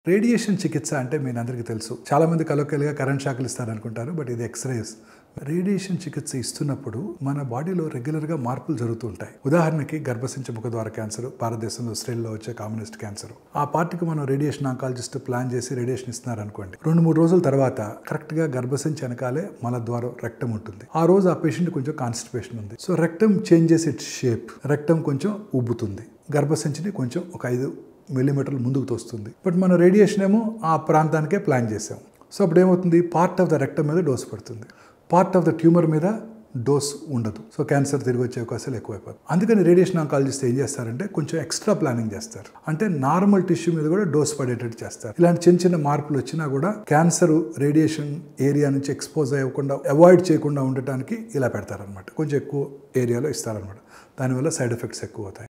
Radiation చికిత్స అంటే మీ అందరికీ తెలుసు. చాలామంది కలోక్యలుగా కరెంట్ షాకులు ఇస్తారనుకుంటారు. బట్ ఇది ఎక్స్‌రేస్. రేడియేషన్ చికిత్స ఇస్తున్నప్పుడు మన బాడీలో రెగ్యులర్‌గా మార్పులు జరుగుతూ ఉంటాయి. ఉదాహరణకి గర్భసించ ముఖద్వార క్యాన్సర్, భారతదేశంలో స్త్రీల్లో వచ్చే కామనెస్ట్ క్యాన్సర్. ఆ పార్ట్‌కి మనం రేడియేషన్ ఆంకాలజిస్ట్ ప్లాన్ చేసి రేడియేషన్ ఇస్తున్నారనుకోండి. 2-3 రోజుల తర్వాత కరెక్ట్‌గా గర్భసించ వెనకాలే మలద్వారం రెక్టమ్ ఉంటుంది. ఆ రోజు ఆ పేషెంట్ కొంచెం కాన్‌స్టిపేషన్ ఉంది. So rectum changes it's shape. Rectum కొంచెం ఉబ్బుతుంది. గర్భసించిని కొంచెం ఒక 5 మిల్లీమీటర్లు ముందుకు తోస్తుంది. బట్ మన రేడియేషన్ ఏమో ఆ ప్రాంతానికే ప్లాన్ చేసాం. సో అప్పుడు ఏమవుతుంది, పార్ట్ ఆఫ్ ద రెక్టమ్ మీద డోస్ పడుతుంది, పార్ట్ ఆఫ్ ద ట్యూమర్ మీద డోస్ ఉండదు. సో క్యాన్సర్ తిరిగి వచ్చే అవకాశాలు ఎక్కువైపోతాయి. అందుకని రేడియేషన్ ఆంకాలజిస్ట్ ఏం చేస్తారంటే కొంచెం ఎక్స్ట్రా ప్లానింగ్ చేస్తారు. అంటే నార్మల్ టిష్యూ మీద కూడా డోస్ పడేటట్టు చేస్తారు. ఇలాంటి చిన్న చిన్న మార్పులు వచ్చినా కూడా క్యాన్సర్ రేడియేషన్ ఏరియా నుంచి ఎక్స్పోజ్ అవ్వకుండా అవాయిడ్ చేయకుండా ఉండటానికి ఇలా పెడతారనమాట. కొంచెం ఎక్కువ ఏరియాలో ఇస్తారనమాట. దానివల్ల సైడ్ ఎఫెక్ట్స్ ఎక్కువ అవుతాయి.